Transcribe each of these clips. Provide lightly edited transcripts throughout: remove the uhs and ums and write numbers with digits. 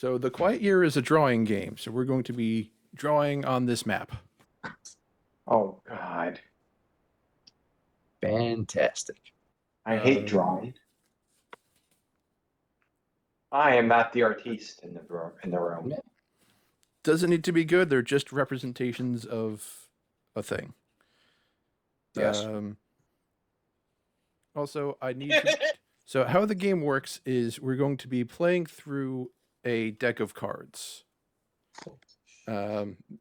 So the Quiet Year is a drawing game. So we're going to be drawing on this map. Oh, God. Fantastic. I hate drawing. I am not the artiste in the room. Doesn't need to be good. They're just representations of a thing. Yes. Also, I need to... So how the game works is we're going to be playing through a deck of cards.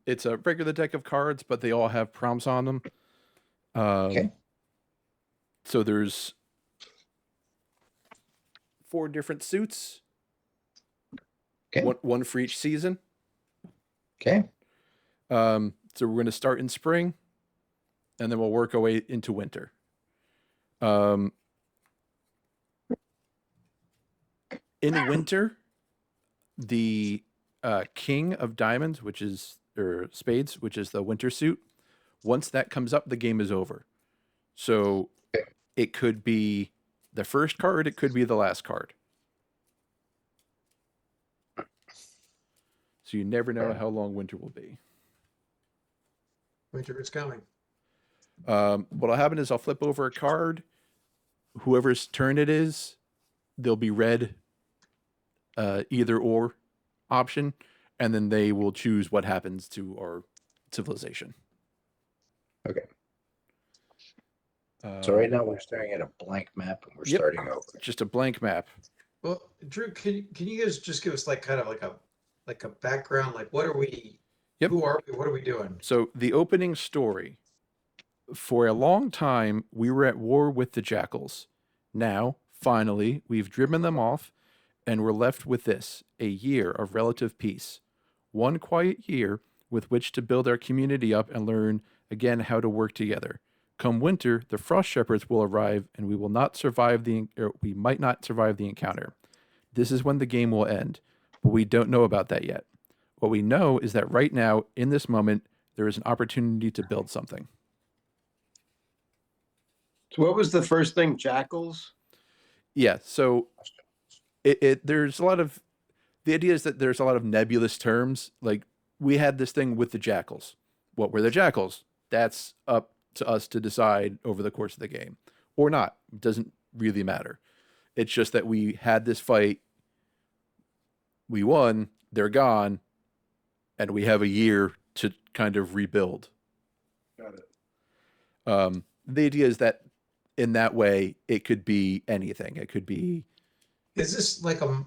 It's a regular deck of cards, but they all have prompts on them. Okay. So there's 4 different suits. Okay. One for each season. Okay. So we're going to start in spring, and then we'll work our way into winter. In winter, the King of Diamonds, or Spades, which is the winter suit, once that comes up, the game is over. So it could be the first card, it could be the last card. So you never know how long winter will be. Winter is coming. What'll happen is I'll flip over a card. Whoever's turn it is, they'll be read either or option, and then they will choose what happens to our civilization. Okay. So right now we're staring at a blank map and we're starting over. Just a blank map. Well, Drew, can you guys just give us like kind of like a background? Like, what are we? Yep. Who are we? What are we doing? So the opening story. For a long time, we were at war with the jackals. Now, finally, we've driven them off, and we're left with this, a year of relative peace. One quiet year with which to build our community up and learn again how to work together. Come winter, the frost shepherds will arrive, and we might not survive the encounter. This is when the game will end, but we don't know about that yet. What we know is that right now, in this moment, there is an opportunity to build something. So what was the first thing? Jackals? Yeah, so there's a lot of... The idea is that there's a lot of nebulous terms. Like, we had this thing with the jackals. What were the jackals? That's up to us to decide over the course of the game. Or not. It doesn't really matter. It's just that we had this fight. We won. They're gone. And we have a year to kind of rebuild. Got it. The idea is that in that way, it could be anything. It could be... Is this like a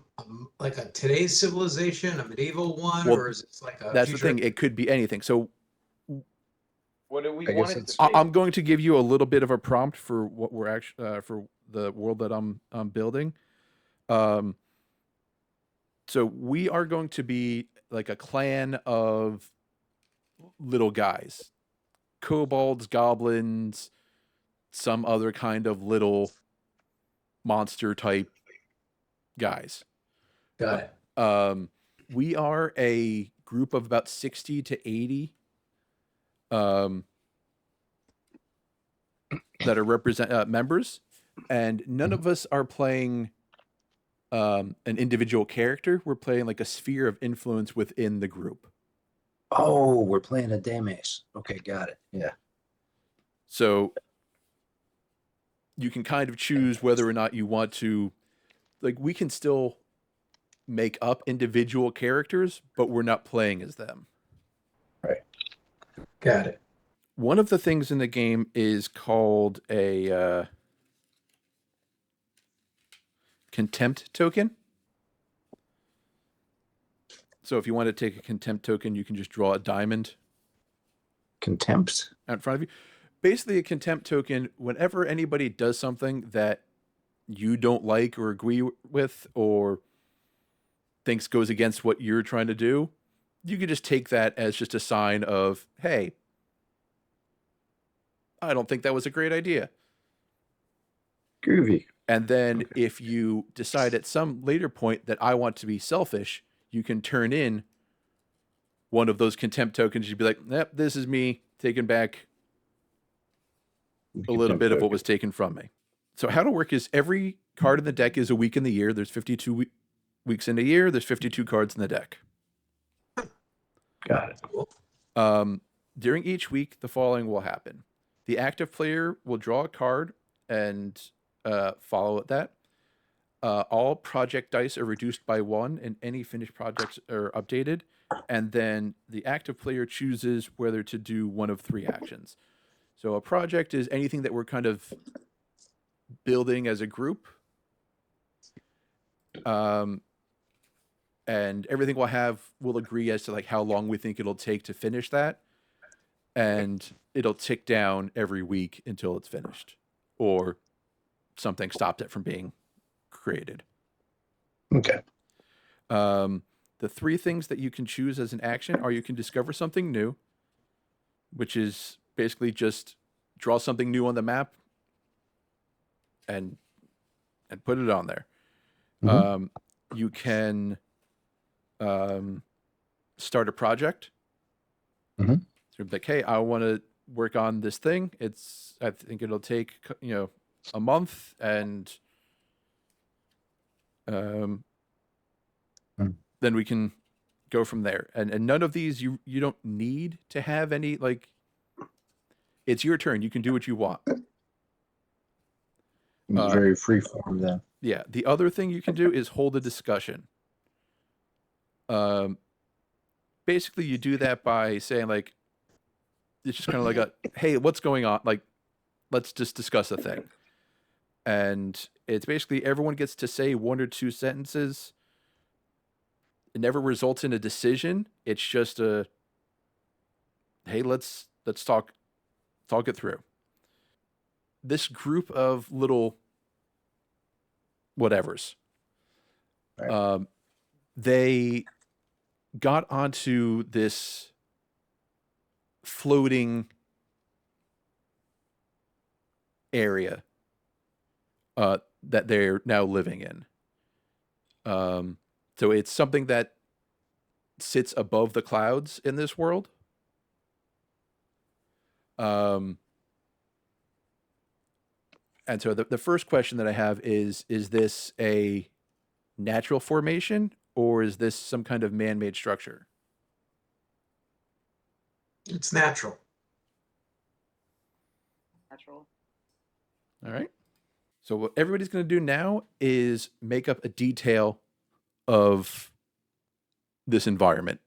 today's civilization, a medieval one, Well, or is it like a? That's future? the thing. It could be anything. So What do we I guess want it it's- to be? I'm going to give you a little bit of a prompt for what we're actually for the world that I'm building. So we are going to be like a clan of little guys, kobolds, goblins, some other kind of little monster type guys. Got it. We are a group of about 60 to 80 that are members, and none of us are playing an individual character. We're playing like a sphere of influence within the group. Oh, we're playing a Damas. Okay, got it. Yeah. So you can kind of choose whether or not you want to, like, we can still make up individual characters, but we're not playing as them. Right. Got it. One of the things in the game is called a contempt token. So if you want to take a contempt token, you can just draw a diamond. Contempt? Out in front of you. Basically, a contempt token, whenever anybody does something that you don't like or agree with or thinks goes against what you're trying to do, you can just take that as just a sign of, hey, I don't think that was a great idea. Groovy. And then if you decide at some later point that I want to be selfish, you can turn in one of those contempt tokens. You'd be like, yep, this is me taking back a little bit of what was taken from me. So how to work is every card in the deck is a week in the year. There's 52 weeks in a year. There's 52 cards in the deck. Got it. During each week, the following will happen. The active player will draw a card and follow that. All project dice are reduced by 1, and any finished projects are updated. And then the active player chooses whether to do one of 3 actions. So a project is anything that we're kind of building as a group. And everything we'll agree as to like how long we think it'll take to finish that. And it'll tick down every week until it's finished, or something stopped it from being created. Okay. The 3 things that you can choose as an action are: you can discover something new, which is basically just draw something new on the map and put it on there. Mhm. You can start a project. Mhm. So like, hey, I want to work on this thing. I think it'll take a month, and then we can go from there. And none of these you don't need to have any, like, it's your turn. You can do what you want. Very free form then. Yeah. The other thing you can do is hold a discussion. Basically you do that by saying, like, it's just kind of like hey, what's going on? Like, let's just discuss a thing. And it's basically everyone gets to say 1 or 2 sentences. It never results in a decision. It's just hey, let's talk it through. This group of little whatevers, Right. they got onto this floating area that they're now living in. So it's something that sits above the clouds in this world. And so the first question that I have is this a natural formation, or is this some kind of man-made structure? It's natural. Natural. All right. So what everybody's going to do now is make up a detail of this environment.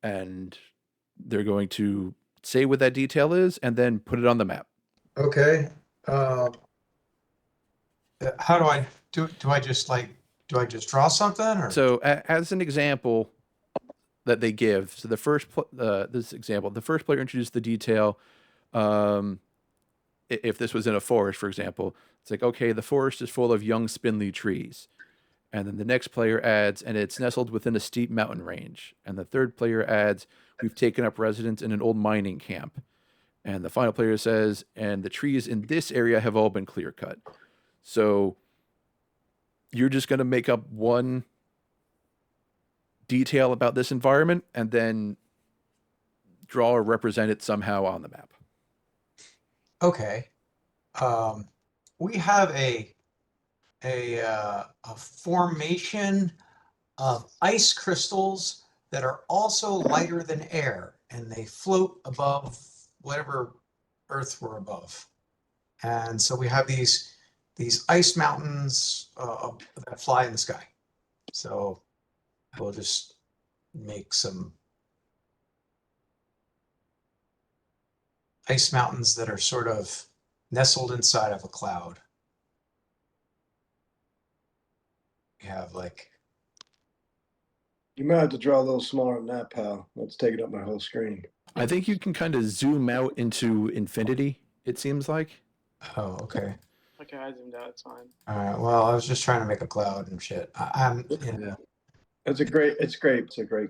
And they're going to say what that detail is and then put it on the map. Okay. How do I do? Do I just draw something, or? So as an example that they give, so the first the first player introduced the detail. If this was in a forest, for example, it's like, okay, the forest is full of young spindly trees. And then the next player adds, and it's nestled within a steep mountain range. And the third player adds, we've taken up residence in an old mining camp. And the final player says, and the trees in this area have all been clear cut. So you're just going to make up one detail about this environment and then draw or represent it somehow on the map. Okay. We have a formation of ice crystals that are also lighter than air, and they float above whatever Earth we're above. And so we have these ice mountains that fly in the sky. So we'll just make some ice mountains that are sort of nestled inside of a cloud. We have like, You might have to draw a little smaller than that, pal. That's taking up my whole screen. I think you can kind of zoom out into infinity, it seems like. oh, okay. Okay, I zoomed out. It's fine. All right. Well, I was just trying to make a cloud and shit. I'm, It's a great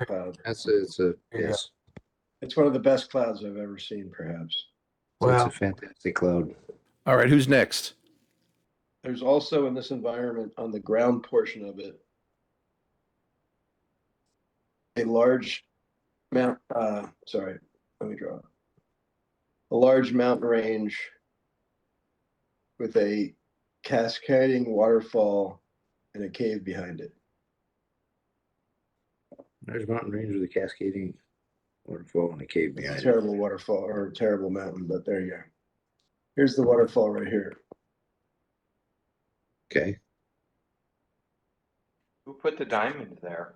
cloud. It's you yes. It's one of the best clouds I've ever seen, perhaps. It's well, a fantastic cloud. All right, who's next? There's also in this environment, on the ground portion of it, a large let me draw it. A large mountain range with a cascading waterfall and a cave behind it. There's a mountain range with a cascading waterfall and a cave It's a behind it. terrible waterfall or a terrible mountain, but there you go. Here's the waterfall right here. Okay. Who put the diamond there?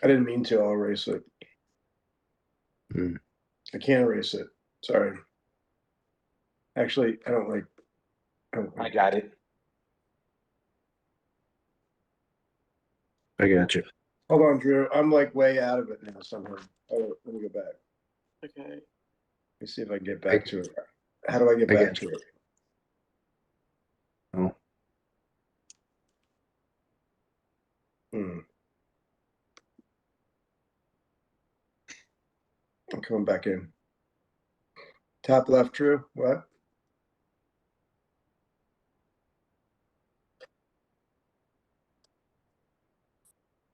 I didn't mean to. I'll erase it. Hmm. I can't erase it. Sorry. Actually, I don't like. I got it. I got you. Hold on, Drew. I'm like way out of it now somehow. Oh, let me go back. Okay. Let me see if I can get back to it. How do I get I back got to it? Oh, Hmm. I'm coming back in. Top left, Drew. What?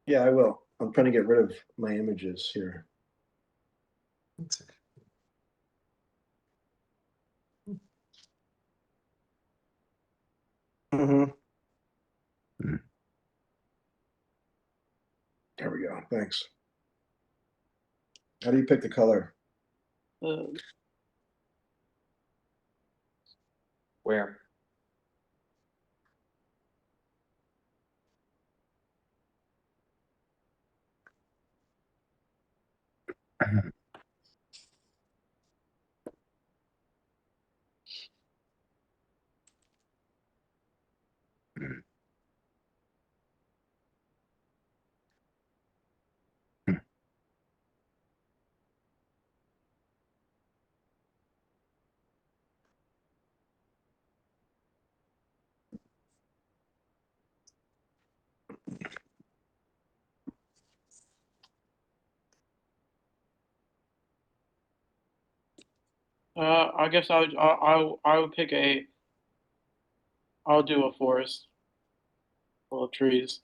Yeah, I will. I'm trying to get rid of my images here. Mm-hmm. Hmm. There we go. Thanks. How do you pick the color? Where? I guess I would pick a. I'll do a forest full of trees.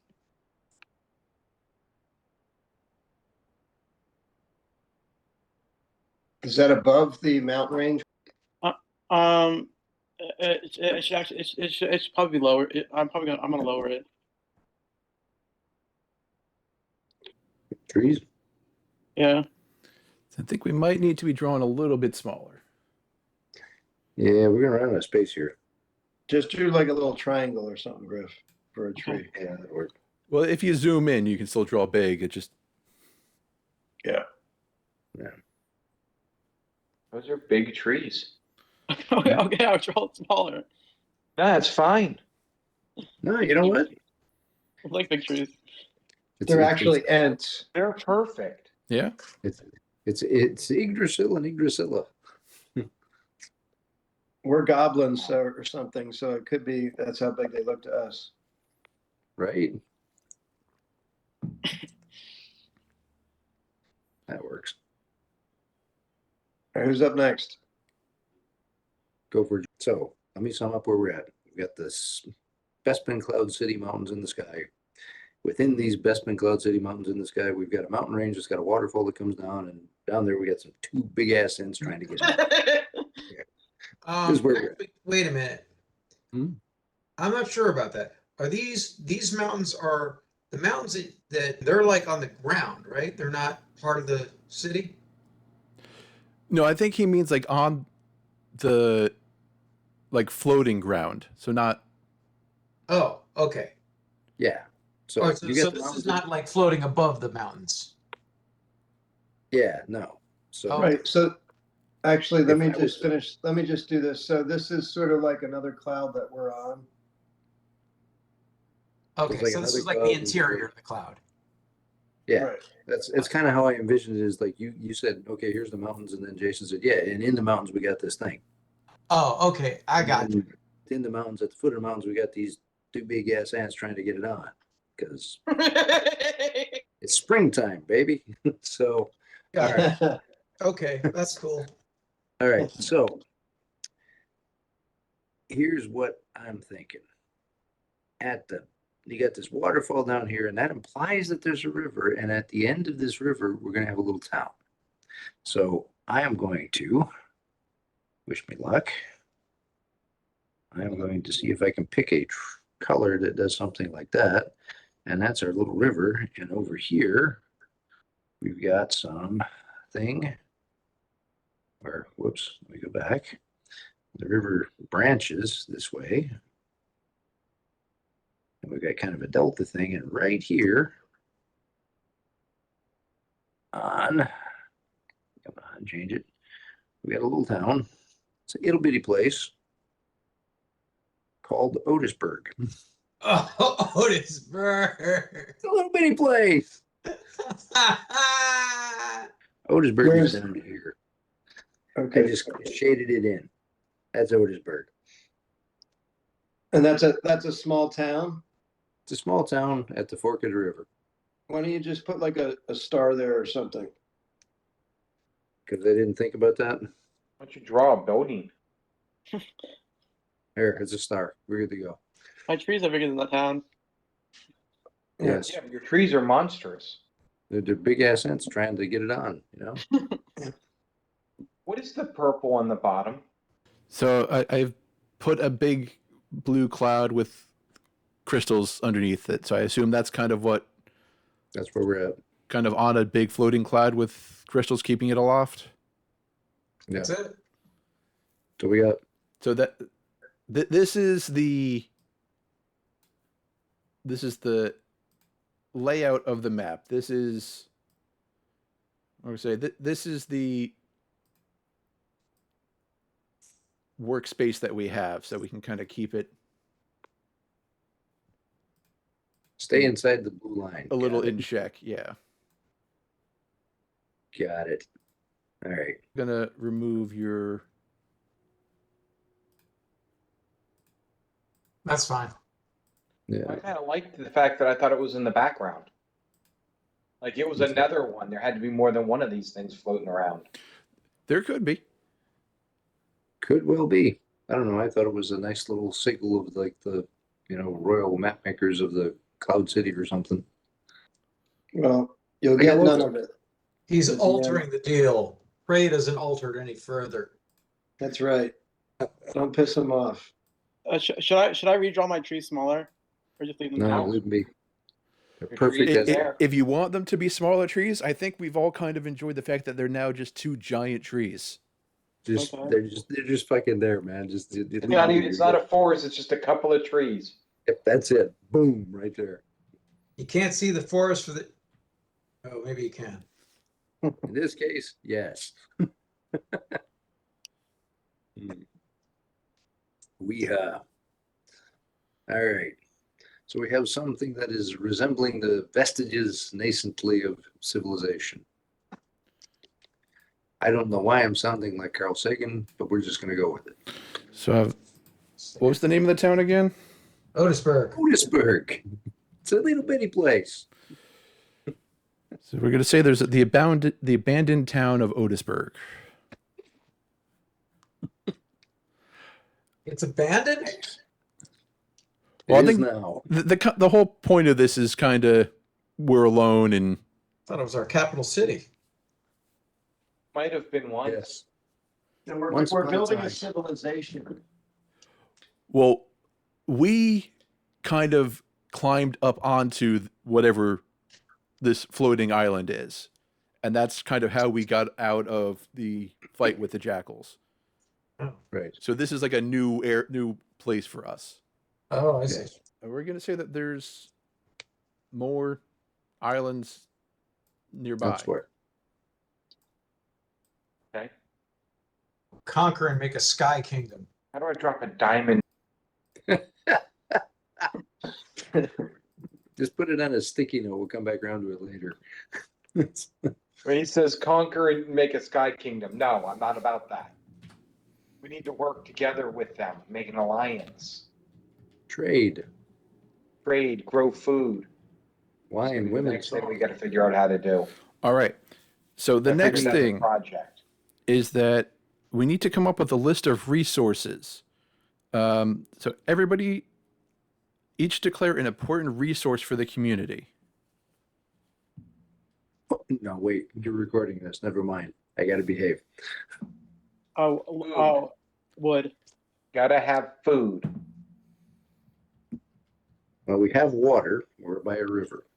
Is that above the mountain range? Um, it's actually it's probably lower. I'm gonna lower it. trees. Yeah. I think we might need to be drawn a little bit smaller. Yeah, we're gonna run out of space here. Just do like a little triangle or something, Griff, for a Okay. tree. Yeah, that worked. Well, if you zoom in, you can still draw big. It just Yeah. Those are big trees. Okay, okay, I'll draw it smaller. No, that's fine. No, you know what? I like big trees. They're actually ants. They're perfect. yeah. it's Yggdrasil and Yggdrasilla. We're goblins or something, so it could be that's how big they look to us. Right. That works. All right, who's up next? Go for it. So let me sum up where we're at. We've got this Bespin Cloud City mountains in the sky. Within these Bespin Cloud City mountains in the sky, we've got a mountain range that's got a waterfall that comes down, and down there we got some two big ass ends trying to get in. This is where we're at. Wait a minute. Hmm? I'm not sure about that. Are these mountains are the mountains that they're like on the ground, right? They're not part of the city? No, I think he means like on the like floating ground. So not Oh, okay. Yeah. So, Oh, so, you so get the this mountains. is not like floating above the mountains. Yeah, no. So Oh. Right. So actually, let If me I just was- finish. Let me just do this. So this is sort of like another cloud that we're on. Okay, It's like so this another is like the cloud and interior like- of the cloud. yeah, Right. it's kind of how I envisioned it. Is like you said, okay, here's the mountains, and then Jason said, yeah, and in the mountains we got this thing. Oh, okay. I got And you. then in the mountains, at the foot of the mountains, we got these two big ass ants trying to get it on because it's springtime, baby. So Got all it. right, Okay, that's cool. all right. So here's what I'm thinking. You got this waterfall down here, and that implies that there's a river. And at the end of this river, we're going to have a little town. So I am going to wish me luck. I am going to see if I can pick a color that does something like that. And that's our little river. And over here, we've got some thing, or whoops, let me go back. The river branches this way. And we've got kind of a delta thing. And right here come on, change it. We got a little town. It's a little bitty place called Otisburg. Oh, Otisburg. It's a little bitty place. Otisburg Where's- is down here. I Okay, just shaded it in. That's Otisburg. and that's a small town. It's a small town at the fork of the river. Why don't you just put like a star there or something? Because I didn't think about that. Why don't you draw a building? There, it's a star. We're good to go. My trees are bigger than the town. Yes. Yeah, but your trees are monstrous. They're big ass ants trying to get it on, you know? What is the purple on the bottom? So I've put a big blue cloud with crystals underneath it. So I assume that's kind of what, That's where we're at. kind of on a big floating cloud with crystals keeping it aloft. Yeah. That's it. So we got So this is the layout of the map. This is, I would say, this is the workspace that we have, so we can kind of keep it stay inside the blue line. a little Got it. in check. Yeah. Got it. All right. Gonna remove your. That's fine. Yeah. I kind of liked the fact that I thought it was in the background. Like it was another one. There had to be more than one of these things floating around. There could be. Could well be. I don't know. I thought it was a nice little signal of like the, royal map makers of the Cloud City or something. Well, you'll I got get none local. of it. He's At the altering the deal. Ray doesn't alter it any further. That's right. Don't piss him off. Should I redraw my trees smaller, or just leave them? No, down? leave them be. They're Your perfect trees as there. If you want them to be smaller trees, I think we've all kind of enjoyed the fact that they're now just two giant trees. just Okay. they're just fucking there, man. Just you leave It's not them even, be, it's you're not a good. forest. It's just a couple of trees. Yep, that's it. Boom, right there. You can't see the forest for the. Oh, maybe you can. In this case, yes. We have. All right. So we have something that is resembling the vestiges nascently of civilization. I don't know why I'm sounding like Carl Sagan, but we're just going to go with it. So, what was the name of the town again? Otisburg. Otisburg. It's a little bitty place. So we're going to say there's the abandoned town of Otisburg. It's abandoned? Well, I It is think now. the whole point of this is kind of we're alone, and I thought it was our capital city. Might have been once. Yes. And Once we're upon a building time. a civilization. well, we kind of climbed up onto whatever this floating island is, and that's kind of how we got out of the fight with the jackals. Right. So this is like a new place for us. Oh, I see. Yes. And we're going to say that there's more islands nearby. Elsewhere. Okay. Conquer and make a sky kingdom. How do I drop a diamond? Just put it on a sticky note. We'll come back around to it later. When he says conquer and make a sky kingdom. No, I'm not about that. We need to work together with them, make an alliance, Trade. trade, grow food. Wine, The women. next thing we got to figure out how to do. All right. So the I figured next that's a thing project. is that we need to come up with a list of resources. So everybody each declare an important resource for the community. Oh, no, wait. You're recording this. Never mind. I got to behave. Oh, wood. Gotta have food. Well, we have water. We're by a river.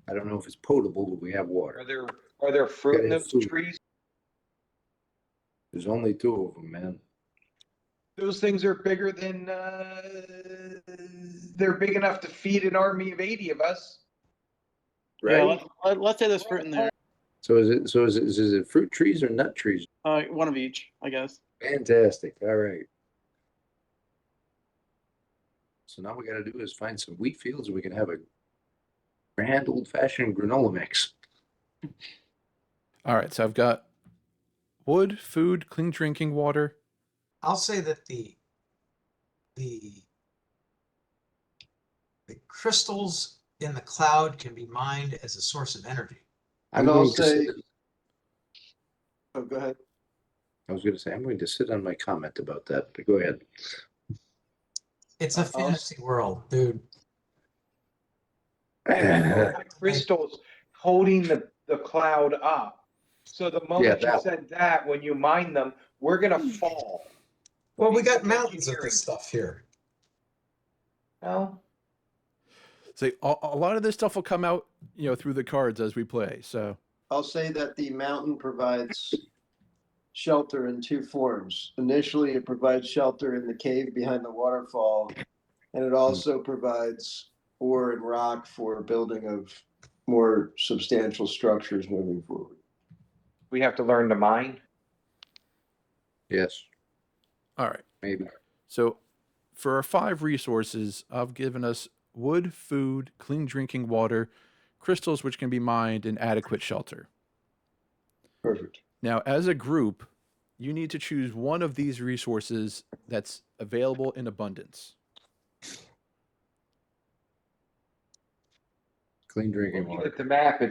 I don't know if it's potable, but we have water. Are there fruit in Gotta have those food. trees? There's only 2 of them, man. Those things are bigger than, they're big enough to feed an army of 80 of us. Yeah, let's say there's fruit in there. So is it fruit trees or nut trees? One of each, I guess. Fantastic. All right. So now we got to do is find some wheat fields and we can have a grand old-fashioned granola mix. All right, so I've got wood, food, clean drinking water. I'll say that the crystals in the cloud can be mined as a source of energy. I'm And I'll going to say, sit, oh, go ahead. I was going to say I'm going to sit on my comment about that, but go ahead. It's a fantasy world, dude. Crystals holding the cloud up. So the moment Yeah, you said that, when you mine them, we're gonna fall. Well, we got mountains of this stuff here. No, So a lot of this stuff will come out, through the cards as we play. So I'll say that the mountain provides shelter in 2 forms. Initially, it provides shelter in the cave behind the waterfall, and it also provides ore and rock for building of more substantial structures moving forward. we have to learn to mine. Yes, all right. maybe. So for our 5 resources, I've given us wood, food, clean drinking water, crystals which can be mined, and adequate shelter. Perfect. Now, as a group, you need to choose one of these resources that's available in abundance. Clean drinking Looking water. at the map,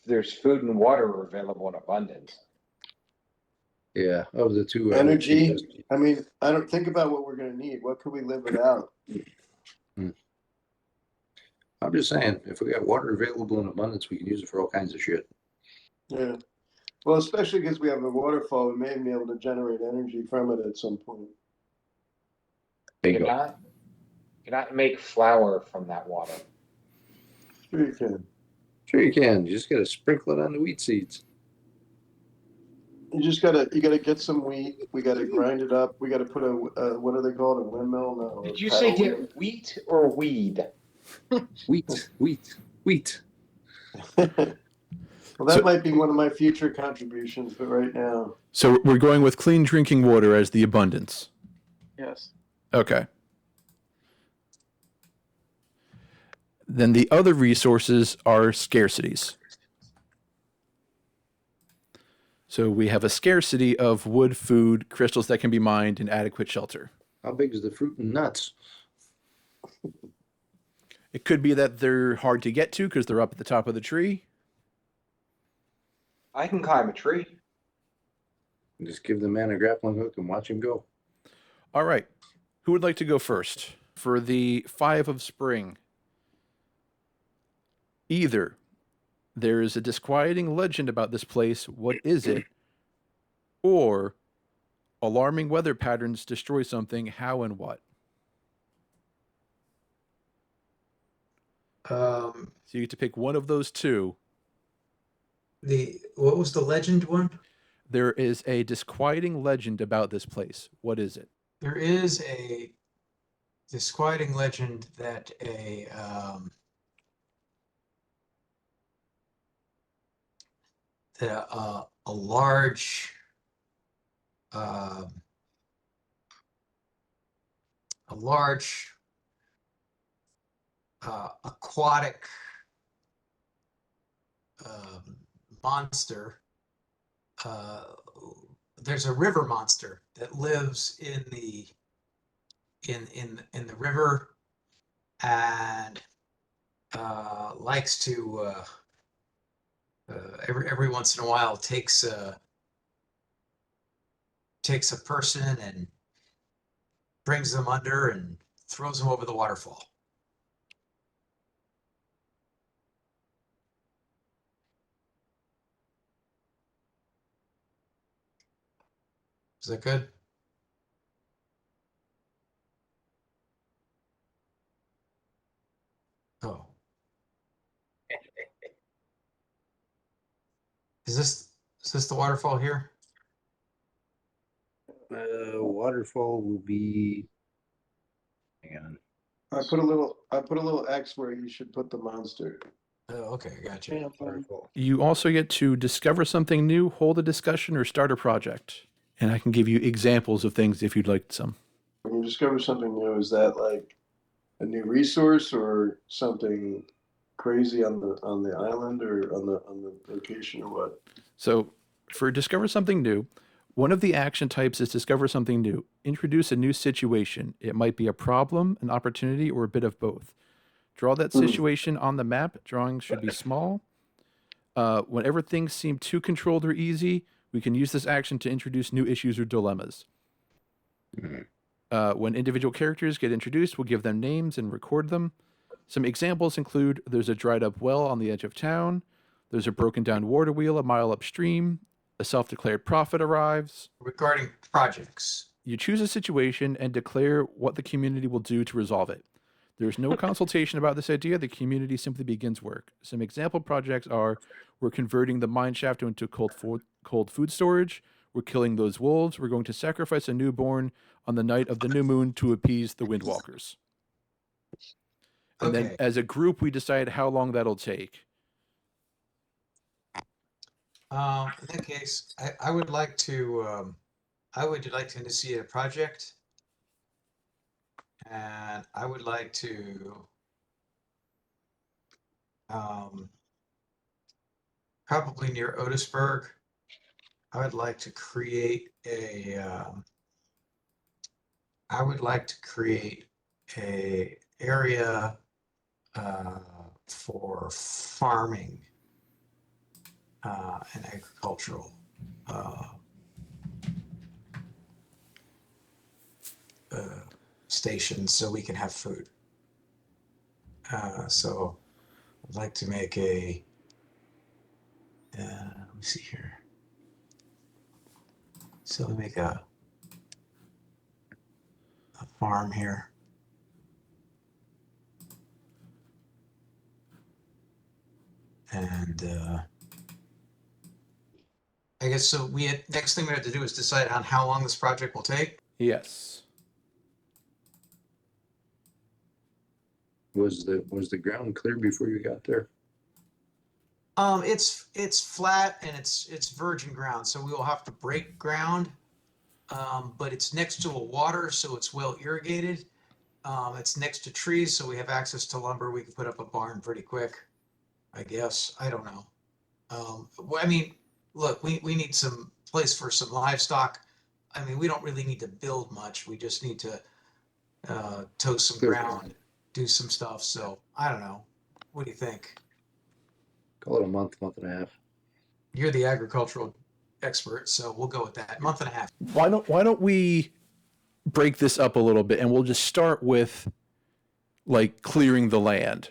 there's food and water available in abundance. Yeah, of the 2. Energy. I mean, I don't think about what we're going to need. What could we live without? I'm just saying, if we got water available in abundance, we can use it for all kinds of shit. Yeah. Well, especially because we have a waterfall, we may be able to generate energy from it at some point. There You you go. cannot make flour from that water. Sure you can. Sure you can. You just got to sprinkle it on the wheat seeds. You gotta get some wheat. We gotta grind it up. We gotta put what are they called? A windmill? No. Did you say get wheat or weed? Wheat. Well, that might be one of my future contributions, but right now. So we're going with clean drinking water as the abundance. Yes. Okay. Then the other resources are scarcities. So we have a scarcity of wood, food, crystals that can be mined, and adequate shelter. How big is the fruit and nuts? It could be that they're hard to get to because they're up at the top of the tree. I can climb a tree. Just give the man a grappling hook and watch him go. All right. Who would like to go first? For the 5 of spring. Either there is a disquieting legend about this place, what is it? Or alarming weather patterns destroy something, how and what? So you get to pick one of those 2. What was the legend one? There is a disquieting legend about this place. What is it? There is a disquieting legend that a large aquatic monster. There's a river monster that lives in the river and likes to every once in a while takes a person and brings them under and throws them over the waterfall. Is that good? Is this the waterfall here? Waterfall will be. Hang on. I put a little X where you should put the monster. Oh, okay, gotcha. Waterfall. You also get to discover something new, hold a discussion, or start a project. And I can give you examples of things if you'd like some. When you discover something new, is that like a new resource or something crazy on the island or on the location or what? So for discover something new, one of the action types is discover something new. Introduce a new situation. It might be a problem, an opportunity, or a bit of both. Draw that situation on the map. Drawings should be small. Whenever things seem too controlled or easy, we can use this action to introduce new issues or dilemmas. When individual characters get introduced, we'll give them names and record them. Some examples include there's a dried up well on the edge of town, there's a broken down water wheel a mile upstream, a self declared prophet arrives. Regarding projects. You choose a situation and declare what the community will do to resolve it. There's no consultation about this idea. The community simply begins work. Some example projects are we're converting the mine shaft into cold food storage. We're killing those wolves. We're going to sacrifice a newborn on the night of the new moon to appease the windwalkers. And then Okay. as a group, we decide how long that'll take. In that case, I would like to initiate a project, and I would like to probably near Otisburg. I would like to create a area for farming and agricultural stations so we can have food. So I'd like to make a, let me see here. So we make a farm here. And I guess so next thing we have to do is decide on how long this project will take. Yes. Was the ground clear before you got there? It's flat and it's virgin ground, so we will have to break ground. But it's next to a water, so it's well irrigated. It's next to trees, so we have access to lumber. We can put up a barn pretty quick, I guess. I don't know. Well, I mean, look, we need some place for some livestock. I mean, we don't really need to build much. We just need to toast some ground, do some stuff. So I don't know. What do you think? Call it a month and a half. You're the agricultural expert, so we'll go with that. Month and a half. Why don't we break this up a little bit and we'll just start with like clearing the land.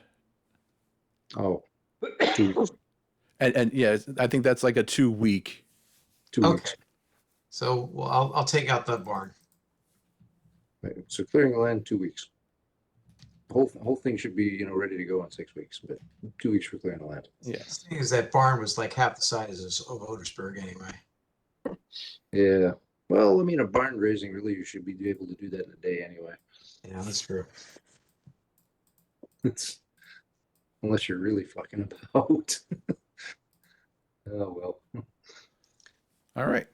Oh, 2 weeks. And yeah, I think that's like a 2 week. 2 Okay. weeks. So well, I'll take out the barn. Right. So clearing the land, 2 weeks. The whole thing should be ready to go in 6 weeks, but 2 weeks for clearing the land. Yeah. The thing is that barn was like half the size of Otisburg anyway. Yeah. Well, I mean, a barn raising really you should be able to do that in a day anyway. Yeah, that's true. It's unless you're really fucking about. Oh well. All right.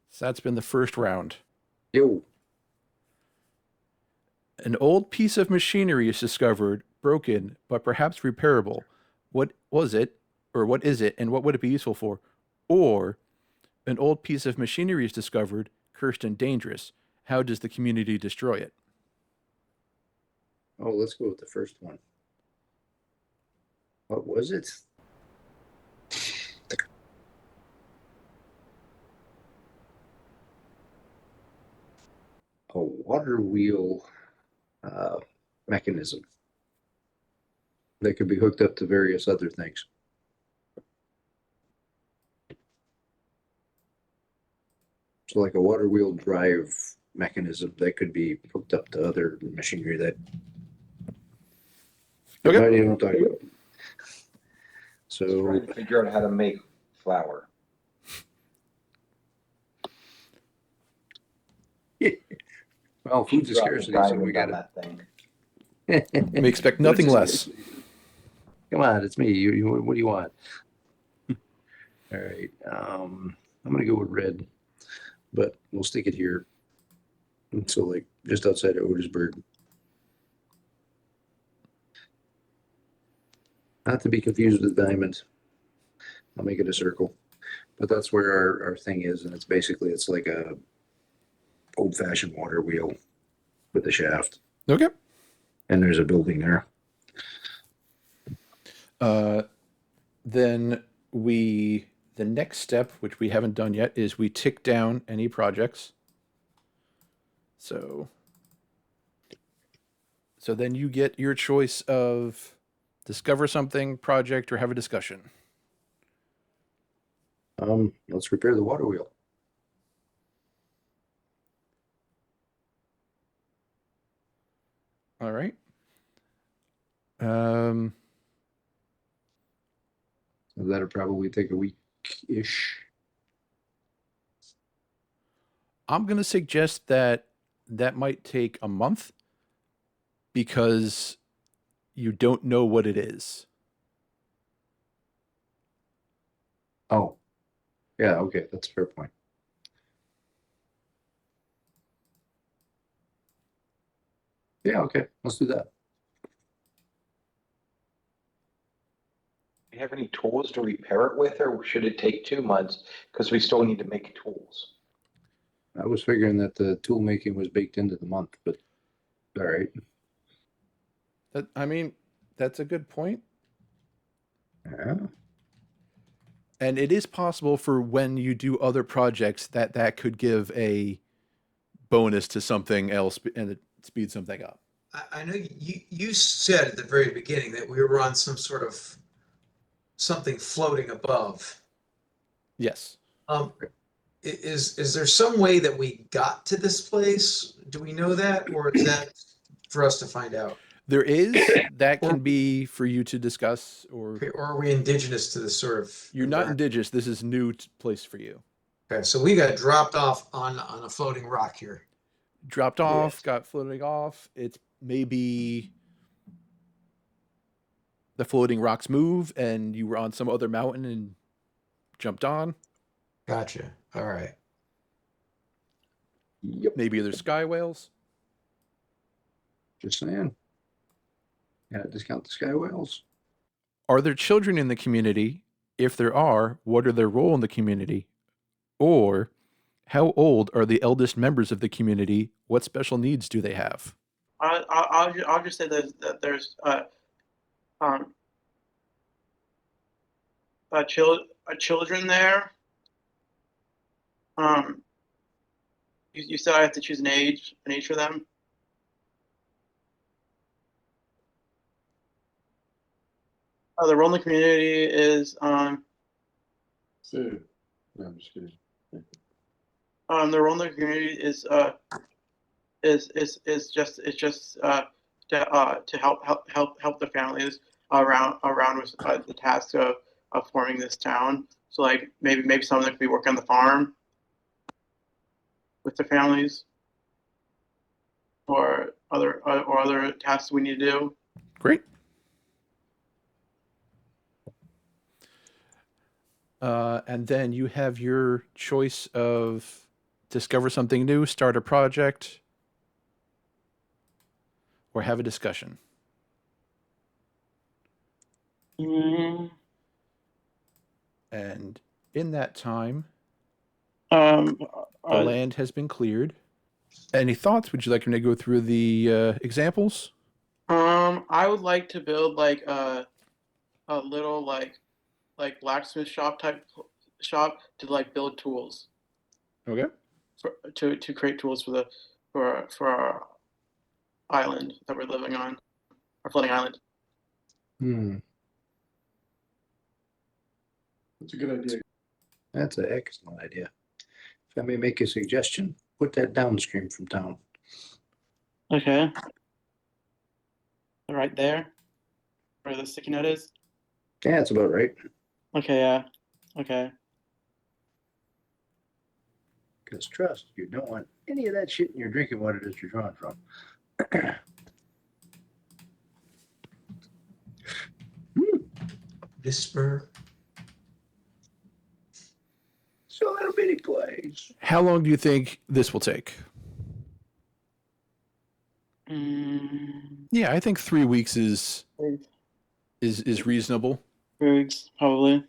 So that's been the first round. Yo. An old piece of machinery is discovered, broken, but perhaps repairable. What was it, or what is it, and what would it be useful for? Or an old piece of machinery is discovered, cursed and dangerous. How does the community destroy it? Oh, let's go with the first one. What was it? A water wheel mechanism that could be hooked up to various other things. So like a water wheel drive mechanism that could be hooked up to other machinery that. Okay. I don't know what I'm talking about. Just So, trying to figure out how to make flour. well, food's a Drop scarcity, so we diamond on gotta. that thing. We expect Food's nothing a less. scarcity. Come on, it's me. What do you want? All right. I'm gonna go with red, but we'll stick it here. So, like, just outside of Otisburg. Not to be confused with diamond. I'll make it a circle. But that's where our thing is, and it's like a old-fashioned water wheel with a shaft. Okay. And there's a building there. Then the next step, which we haven't done yet, is we tick down any projects. So then you get your choice of discover something, project, or have a discussion. Let's repair the water wheel. All right. So that'll probably take a week-ish. I'm going to suggest that might take a month because you don't know what it is. Oh, yeah, okay, that's a fair point. Yeah, okay, let's do that. Do you have any tools to repair it with, or should it take 2 months because we still need to make tools? I was figuring that the tool making was baked into the month, but all right. That's a good point. Yeah. And it is possible for when you do other projects that could give a bonus to something else and it speeds something up. I know you said at the very beginning that we were on some sort of something floating above. Yes. Is there some way that we got to this place? Do we know that, or is that for us to find out? There is. That can be for you to discuss, or are we indigenous to this sort of? You're not indigenous. This is new place for you. Okay, so we got dropped off on a floating rock here. Dropped off, got floating off. It's maybe the floating rocks move and you were on some other mountain and jumped on. Gotcha. All right. Yep. Maybe there's sky whales. Just saying. Yeah, discount the sky whales. Are there children in the community? If there are, what are their role in the community? Or how old are the eldest members of the community? What special needs do they have? I'll just say that there's children there. You said I have to choose an age for them. The role in the community is Food. No, I'm just kidding. the role in the community is just to help the families around with the task of forming this town. So like maybe some of them could be working on the farm with their families, or other tasks we need to do. Great. And then you have your choice of discover something new, start a project, or have a discussion. Mm-hmm. And in that time, The the land has been cleared. Any thoughts? Would you like me to go through the examples? I would like to build like a little like blacksmith shop type shop to like build tools. Okay. To create tools for our island that we're living on, our floating island. That's a good idea. That's an excellent idea. If I may make a suggestion, put that downstream from town. Okay. Right there, where the sticky note is. Yeah, that's about right. Okay, yeah. Okay. Because trust, you don't want any of that shit in your drinking water that you're drawing from. Whisper. So little bitty place. How long do you think this will take? Yeah, I think 3 weeks is reasonable. 3 weeks, probably.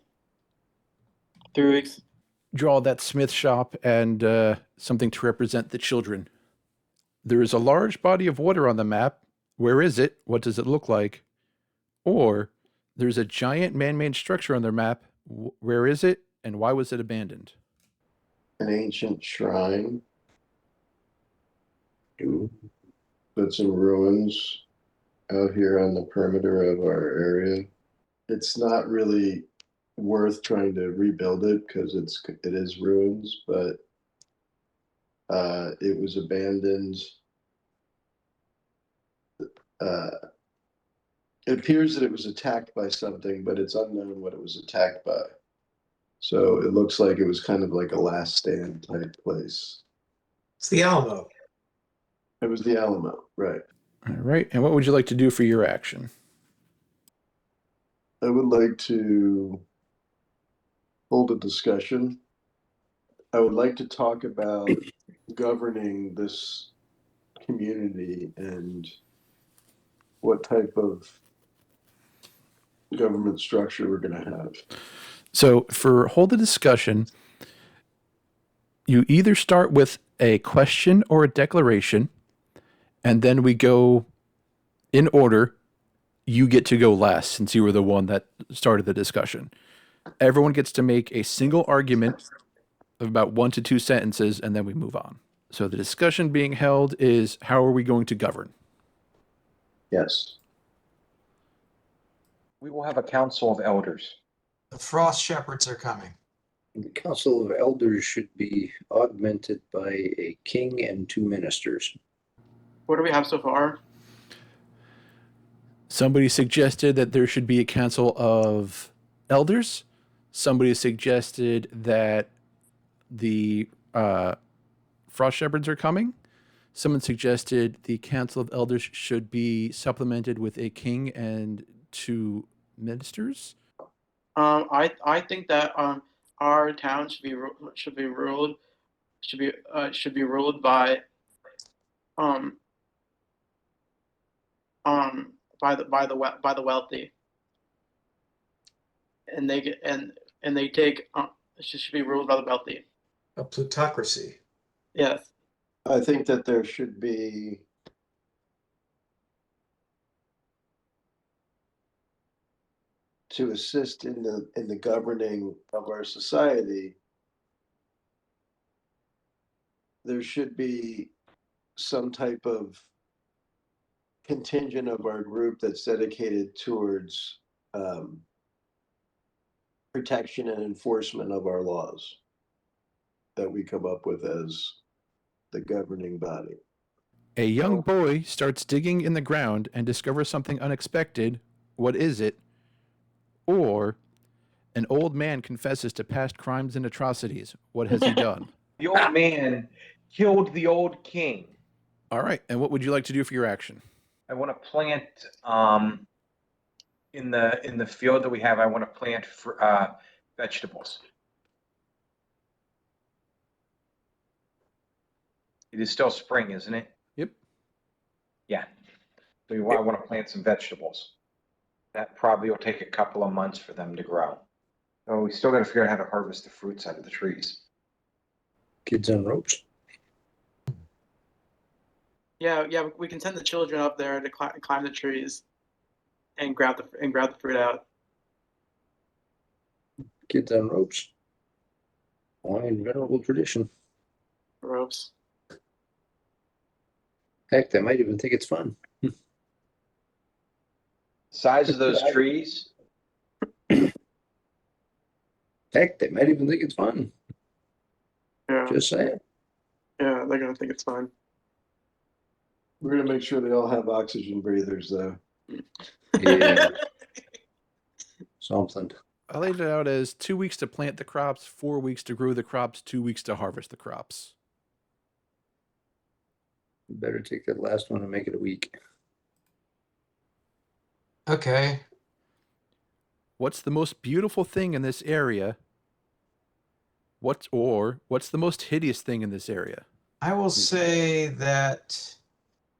3 weeks. Draw that smith shop and something to represent the children. There is a large body of water on the map. Where is it? What does it look like? Or there's a giant man-made structure on their map. Where is it? And why was it abandoned? An ancient shrine Ooh. that's in ruins out here on the perimeter of our area. It's not really worth trying to rebuild it because it is ruins, but it was abandoned. It appears that it was attacked by something, but it's unknown what it was attacked by. So it looks like it was kind of like a last stand type place. It's the Alamo. It was the Alamo, right? All right. And what would you like to do for your action? I would like to hold a discussion. I would like to talk about governing this community and what type of government structure we're going to have. So for hold a discussion, you either start with a question or a declaration, and then we go in order. You get to go last since you were the one that started the discussion. Everyone gets to make a single argument of about 1 to 2 sentences, and then we move on. So the discussion being held is, how are we going to govern? Yes. We will have a council of elders. The Frost Shepherds are coming. The Council of Elders should be augmented by a king and 2 ministers. What do we have so far? Somebody suggested that there should be a council of elders. Somebody suggested that the Frost Shepherds are coming. Someone suggested the council of elders should be supplemented with a king and 2 ministers. I think that our town should be ruled by by the wealthy, and they get and they take it should be ruled by the wealthy. A plutocracy. Yes. I think that there should be to assist in the governing of our society. There should be some type of contingent of our group that's dedicated towards protection and enforcement of our laws that we come up with as the governing body. A young boy starts digging in the ground and discovers something unexpected. What is it? Or an old man confesses to past crimes and atrocities. What has he done? The old man killed the old king. All right. And what would you like to do for your action? I want to plant in the field that we have. I want to plant for vegetables. It is still spring, isn't it? Yep. Yeah. So I want to plant some vegetables. That probably will take a couple of months for them to grow. So we still got to figure out how to harvest the fruits out of the trees. Kids on ropes. Yeah. We can send the children up there to climb the trees and grab the fruit out. Kids on ropes. Wine, venerable tradition. Ropes. Heck, they might even think it's fun. Size of those trees. Heck, they might even think it's fun. Yeah. Just saying. Yeah, they're gonna think it's fun. We're gonna make sure they all have oxygen breathers though. Yeah. something. I laid it out as 2 weeks to plant the crops, 4 weeks to grow the crops, 2 weeks to harvest the crops. Better take that last one and make it a week. Okay. What's the most beautiful thing in this area? What's the most hideous thing in this area? I will say that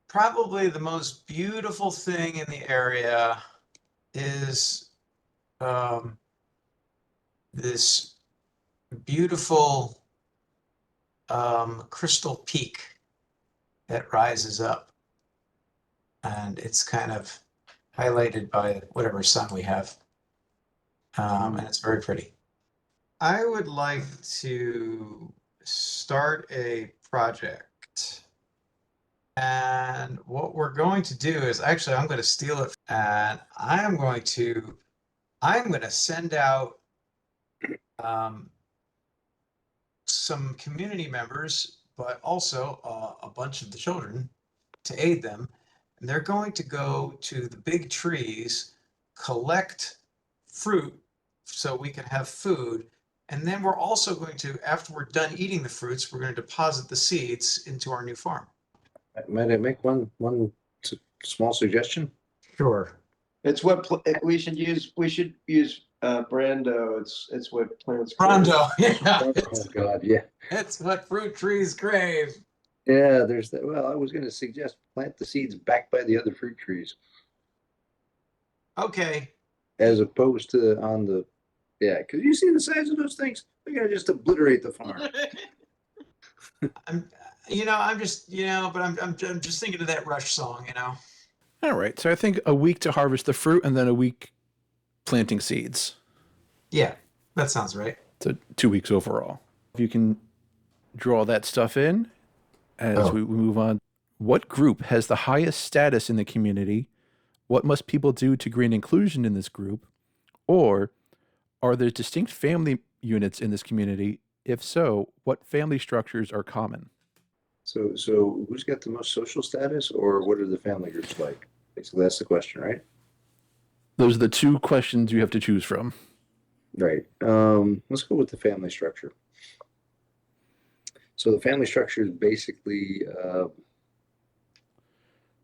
probably the most beautiful thing in the area is this beautiful crystal peak that rises up. And it's kind of highlighted by whatever sun we have. And it's very pretty. I would like to start a project. And what we're going to do is actually, I'm going to steal it. And I'm going to send out some community members, but also a bunch of the children to aid them. And they're going to go to the big trees, collect fruit so we can have food. And then we're also going to, after we're done eating the fruits, we're going to deposit the seeds into our new farm. Might I make one small suggestion? Sure. It's what we should use. We should use Brando. It's what plants. Brando, yeah. Oh God, yeah. It's what fruit trees crave. Yeah, there's that. Well, I was going to suggest plant the seeds back by the other fruit trees, Okay. as opposed to on the, yeah, because you see the size of those things. They're going to just obliterate the farm. I'm just thinking of that Rush song, All right, so I think a week to harvest the fruit and then a week planting seeds. Yeah, that sounds right. So 2 weeks overall. If you can draw that stuff in as we move on. What group has the highest status in the community? What must people do to gain inclusion in this group? Or are there distinct family units in this community? If so, what family structures are common? So who's got the most social status, or what are the family groups like? Basically, that's the question, right? Those are the two questions you have to choose from. Right. Let's go with the family structure. So the family structure is basically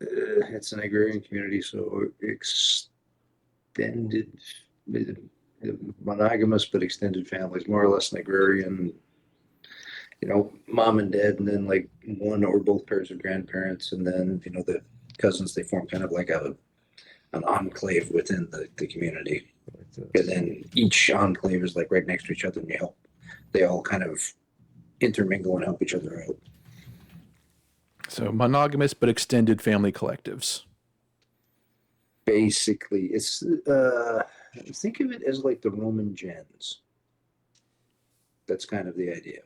it's an agrarian community, so extended, monogamous but extended families, more or less an agrarian. Mom and dad, and then like one or both pairs of grandparents, and then the cousins. They form kind of like an enclave within the community, and then each enclave is like right next to each other, and they all kind of intermingle and help each other out. So monogamous but extended family collectives. Basically, it's think of it as like the Roman gens. That's kind of the idea.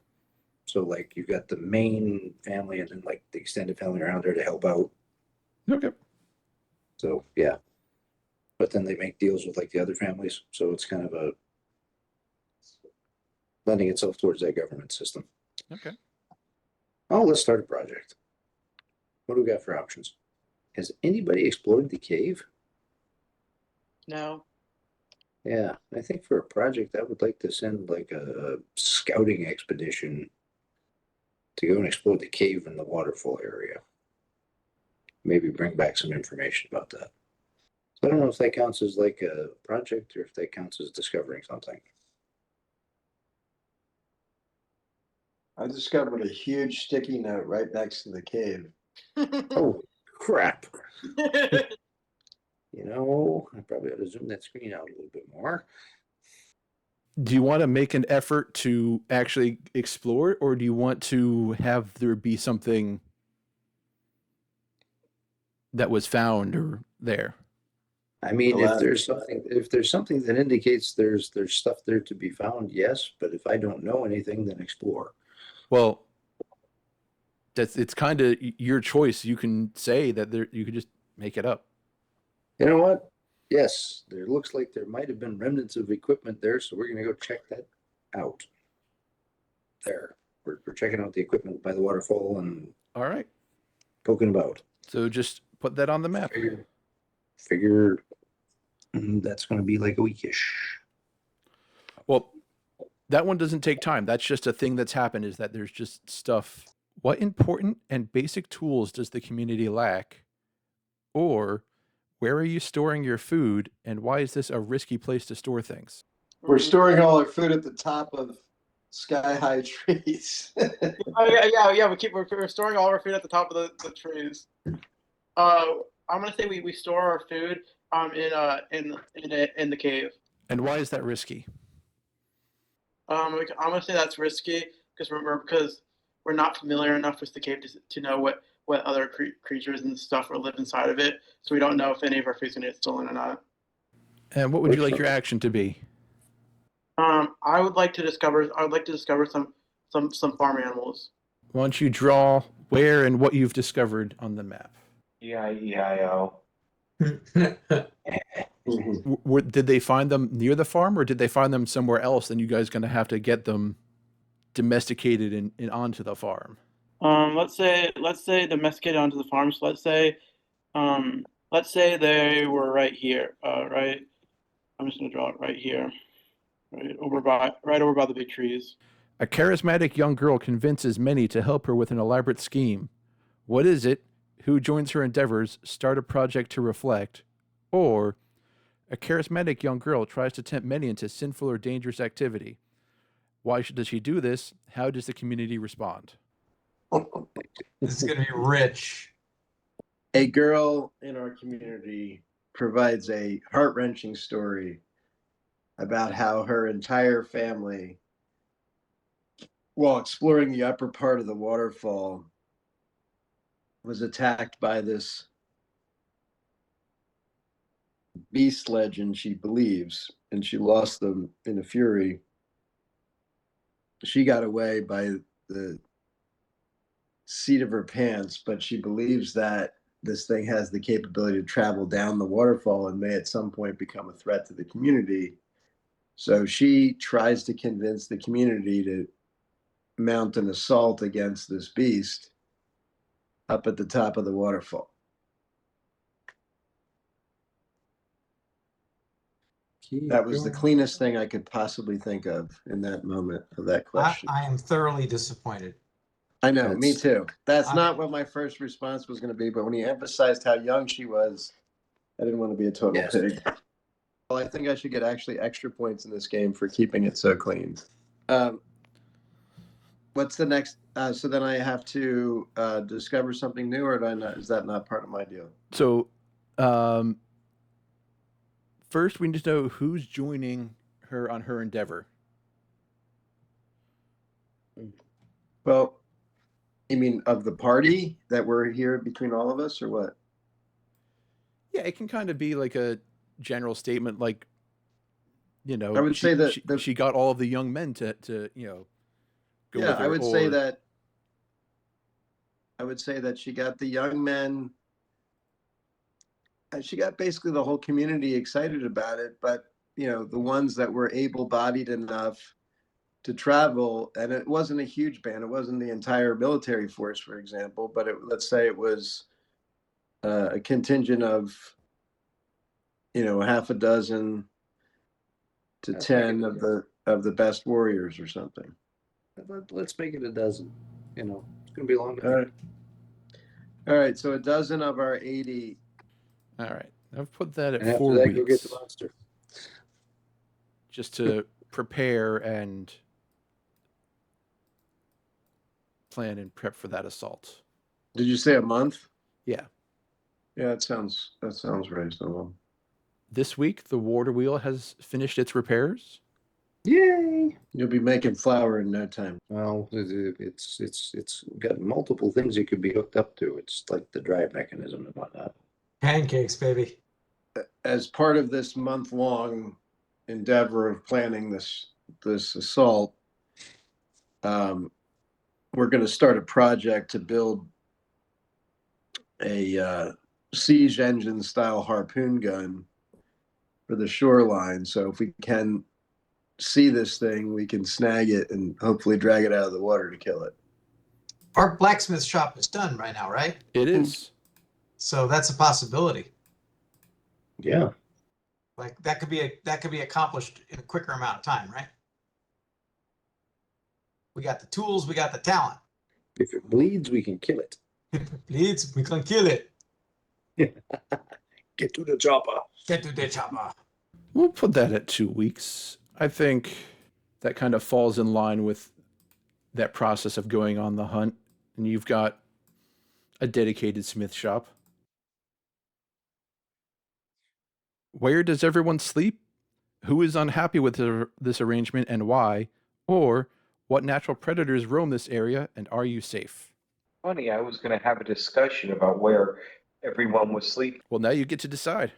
So like you've got the main family and then like the extended family around there to help out. Okay. So yeah. But then they make deals with like the other families. So it's kind of lending itself towards that government system. Okay. Oh, let's start a project. What do we got for options? Has anybody explored the cave? No. Yeah, I think for a project, I would like to send like a scouting expedition to go and explore the cave in the waterfall area. Maybe bring back some information about that. So I don't know if that counts as like a project or if that counts as discovering something. I discovered a huge sticky note right next to the cave. Oh, crap. I probably ought to zoom that screen out a little bit more. Do you want to make an effort to actually explore it, or do you want to have there be something that was found or there? I mean, The if there's something that indicates there's stuff there to be found, yes. But if I don't know anything, then explore. Well, it's kind of your choice. You can say that you could just make it up. You know what? Yes, there looks like there might have been remnants of equipment there, so we're going to go check that out. There, we're checking out the equipment by the waterfall and All right. poking about. So just put that on the map. Figure That's going to be like a weekish. Well, that one doesn't take time. That's just a thing that's happened, is that there's just stuff. What important and basic tools does the community lack? Or where are you storing your food, and why is this a risky place to store things? We're storing all our food at the top of sky-high trees. Oh, yeah. We're storing all our food at the top of the trees. I'm gonna say we store our food in the cave. And why is that risky? I'm gonna say that's risky because we're not familiar enough with the cave to know what other creatures and stuff will live inside of it. So we don't know if any of our food's gonna get stolen or not. And what would you like your action to be? I would like to discover some farm animals. Why don't you draw where and what you've discovered on the map? E-I-E-I-O. Did they find them near the farm, or did they find them somewhere else? Then you guys going to have to get them domesticated and onto the farm. Let's say domesticated onto the farm. So let's say they were right here. Right. I'm just gonna draw it right here, right over by the big trees. A charismatic young girl convinces many to help her with an elaborate scheme. What is it? Who joins her endeavors? Start a project to reflect. Or a charismatic young girl tries to tempt many into sinful or dangerous activity. Why does she do this? How does the community respond? This is going to be rich. A girl in our community provides a heart-wrenching story about how her entire family, while exploring the upper part of the waterfall, was attacked by this beast legend, she believes, and she lost them in a fury. She got away by the seat of her pants, but she believes that this thing has the capability to travel down the waterfall and may at some point become a threat to the community. So she tries to convince the community to mount an assault against this beast up at the top of the waterfall. That was the cleanest thing I could possibly think of in that moment of that question. I am thoroughly disappointed. I know, me too. That's I- not what my first response was going to be, but when he emphasized how young she was, I didn't want to be a total Yes. pig. Well, I think I should get actually extra points in this game for keeping it so clean. What's the next? So then I have to discover something new, or do I not, is that not part of my deal? So, first we need to know who's joining her on her endeavor. Well, you mean of the party that we're here between all of us, or what? Yeah, it can kind of be like a general statement, like, you know, I would say that she got all of the young men to you know, go with her. I would say that. I would say that she got the young men. And she got basically the whole community excited about it, but you know, the ones that were able-bodied enough to travel, and it wasn't a huge band. It wasn't the entire military force, for example, but let's say it was a contingent of, you know, half a dozen to 10 of the best warriors or something. Let's make it a dozen. You know, it's going to be a long All night. All right, so a dozen of our 80. All right, I've put that at And after 4 that, go get weeks the monster. just to prepare and plan and prep for that assault. Did you say a month? Yeah. Yeah, that sounds reasonable. This week, the water wheel has finished its repairs. Yay! You'll be making flour in no time. Well, it's got multiple things it could be hooked up to. It's like the drive mechanism and whatnot. Pancakes, baby. As part of this month-long endeavor of planning this assault, we're going to start a project to build a siege engine style harpoon gun for the shoreline. So if we can see this thing, we can snag it and hopefully drag it out of the water to kill it. Our blacksmith shop is done right now, right? It is. So that's a possibility. Yeah. Like that could be accomplished in a quicker amount of time, right? We got the tools, we got the talent. If it bleeds, we can kill it. Please, we can kill it. Get to the chopper. Get to the chopper. We'll put that at 2 weeks. I think that kind of falls in line with that process of going on the hunt, and you've got a dedicated smith shop. Where does everyone sleep? Who is unhappy with this arrangement and why? Or what natural predators roam this area and are you safe? Funny, I was going to have a discussion about where everyone was sleeping. Well, now you get to decide.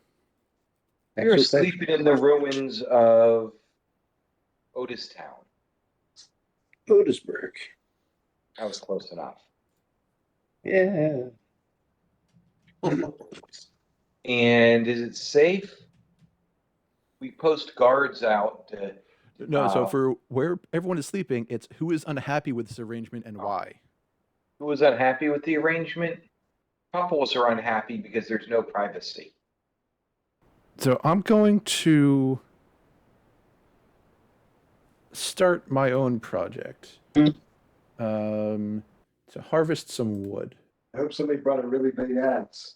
We were Actual sleeping in the ruins of Otistown. Otisburg. That was close enough. Yeah. And is it safe? We post guards out to. No, so for where everyone is sleeping, it's who is unhappy with this arrangement and why. Who was unhappy with the arrangement? Couples are unhappy because there's no privacy. So I'm going to start my own project. To harvest some wood. I hope somebody brought a really big axe.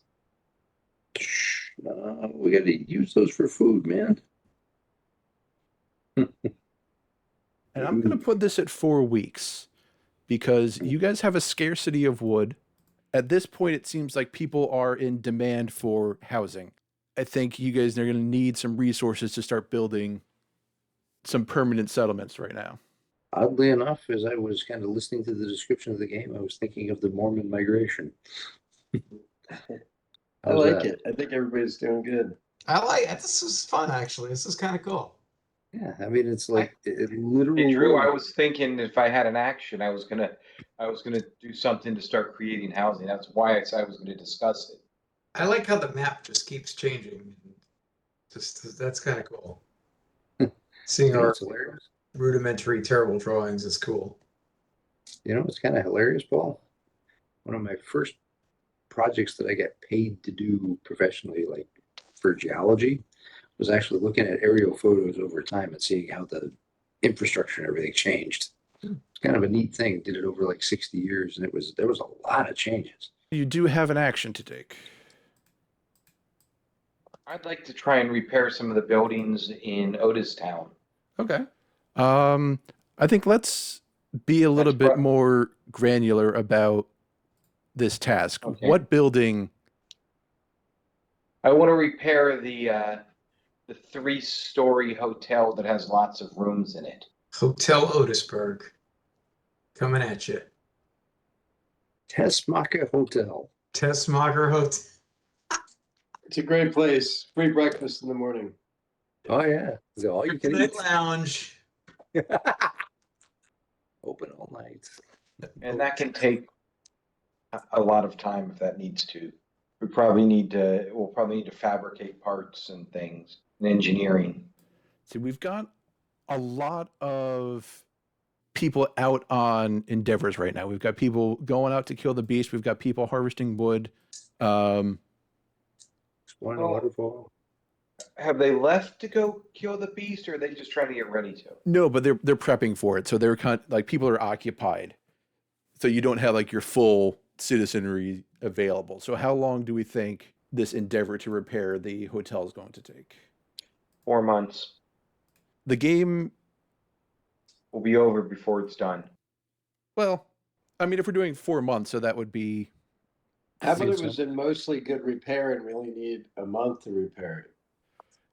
No, we got to use those for food, man. And I'm going to put this at 4 weeks because you guys have a scarcity of wood. At this point, it seems like people are in demand for housing. I think you guys are going to need some resources to start building some permanent settlements right now. Oddly enough, as I was kind of listening to the description of the game, I was thinking of the Mormon migration. I like it. I think everybody's doing good. I like it. This is fun, actually. This is kind of cool. Yeah, I mean, it's like it literally. Hey, Drew, I was thinking if I had an action, I was gonna do something to start creating housing. That's why I said I was gonna discuss it. I like how the map just keeps changing. That's kind of cool. Seeing our It's hilarious. rudimentary, terrible drawings is cool. You know, it's kind of hilarious, Paul. One of my first projects that I got paid to do professionally, like for geology, was actually looking at aerial photos over time and seeing how the infrastructure and everything changed. It's kind of a neat thing. Did it over like 60 years, and there was a lot of changes. You do have an action to take. I'd like to try and repair some of the buildings in Otistown. Okay. I think let's be a little bit more granular about this task. Okay. What building? I want to repair the 3-story hotel that has lots of rooms in it. Hotel Otisburg. Coming at you. Tessmacher Hotel. Tessmacher Hotel. It's a great place. Free breakfast in the morning. Oh yeah, is it all you can Night eat? lounge. Open all night. And that can take a lot of time if that needs to. We'll probably need to fabricate parts and things and engineering. See, we've got a lot of people out on endeavors right now. We've got people going out to kill the beast. We've got people harvesting wood. Exploring the waterfall. Have they left to go kill the beast, or are they just trying to get ready to? No, but they're prepping for it. So they're kind of, like people are occupied. So you don't have like your full citizenry available. So how long do we think this endeavor to repair the hotel is going to take? 4 months. The game Will be over before it's done. Well, I mean, if we're doing 4 months, so that would be. How about it was in mostly good repair and we only need a month to repair it?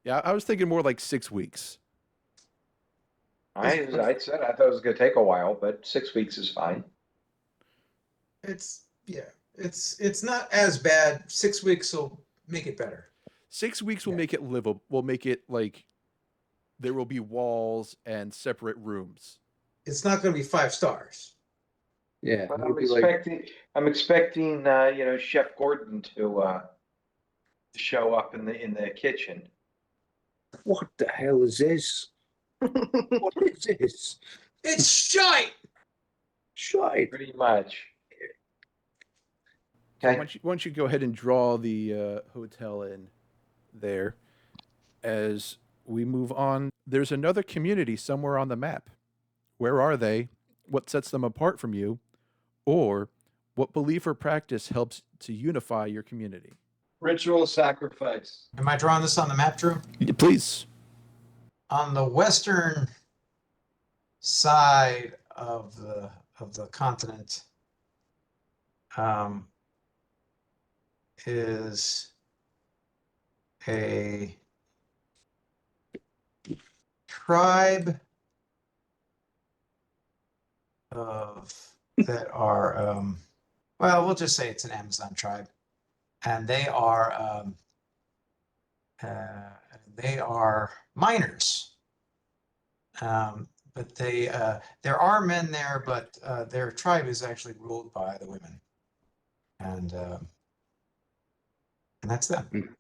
Yeah, I was thinking more like 6 weeks. I said I thought it was going to take a while, but 6 weeks is fine. It's not as bad. 6 weeks will make it better. 6 weeks will make it livable. Will make it like there will be walls and separate rooms. It's not going to be 5 stars. Yeah, But it'll I'm be like expecting Chef Gordon to show up in the kitchen. what the hell is this? What is this? It's shite. Shite. Pretty much. So Okay. once you go ahead and draw the hotel in there, as we move on, there's another community somewhere on the map. Where are they? What sets them apart from you? Or what belief or practice helps to unify your community? Ritual sacrifice. Am I drawing this on the map, Drew? Please. On the western side of the continent is a tribe that are well, we'll just say it's an Amazon tribe, and they are miners. But there are men there, but their tribe is actually ruled by the women, and that's them.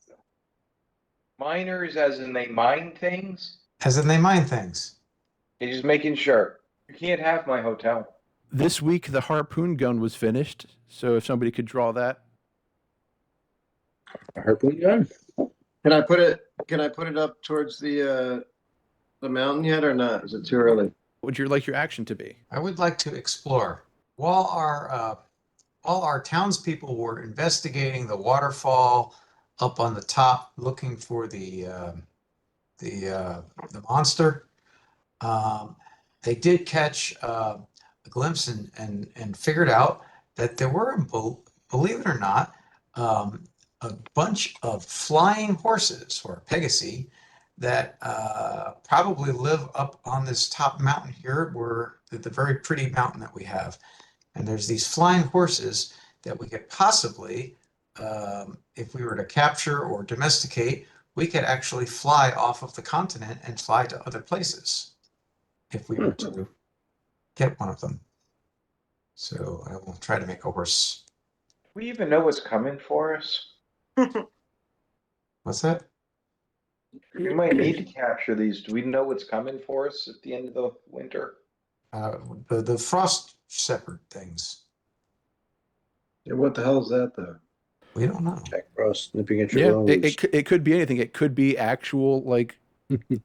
Miners, as in they mine things? As in, they mine things. They're just making sure. You can't have my hotel. This week, the harpoon gun was finished. So if somebody could draw that. A harpoon gun? Can I put it up towards the mountain yet or not? Is it too early? What would you like your action to be? I would like to explore while our townspeople were investigating the waterfall up on the top, looking for the monster. They did catch a glimpse and figured out that there were, believe it or not, a bunch of flying horses or Pegasi that probably live up on this top mountain here, where the very pretty mountain that we have. And there's these flying horses that we could possibly, if we were to capture or domesticate, we could actually fly off of the continent and fly to other places if we were to get one of them. So I will try to make a horse. Do we even know what's coming for us? What's that? We might need to capture these. Do we know what's coming for us at the end of the winter? The frost shepherd things. Yeah, what the hell is that though? We don't know. Jack Frost nipping at Yeah, your nose. it could be anything. It could be actual like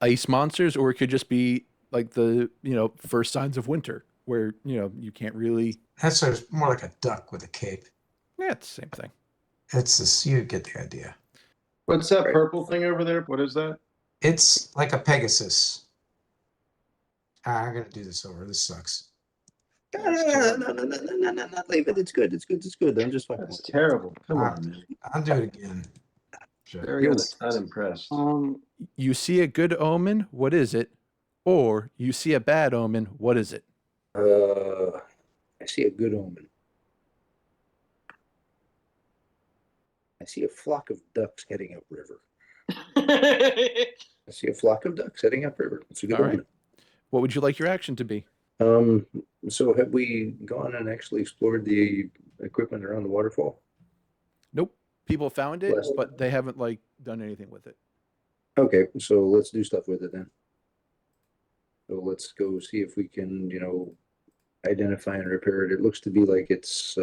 ice monsters, or it could just be like the first signs of winter, where you can't really. That's more like a duck with a cape. Yeah, it's the same thing. It's this. You get the idea. What's that purple thing over there? What is that? It's like a Pegasus. I'm gonna do this over. This sucks. No, leave it. It's good. It's good. I'm just fucking That's with you. terrible. Come on, man. I'll do it again. Sure. Very unimpressed. You see a good omen. What is it? Or you see a bad omen. What is it? I see a good omen. I see a flock of ducks heading upriver. I see a flock of ducks heading upriver. It's a good All right. omen. What would you like your action to be? So have we gone and actually explored the equipment around the waterfall? Nope. People found it, Last- but they haven't done anything with it. Okay, so let's do stuff with it then. So let's go see if we can, identify and repair it. It looks to be like it's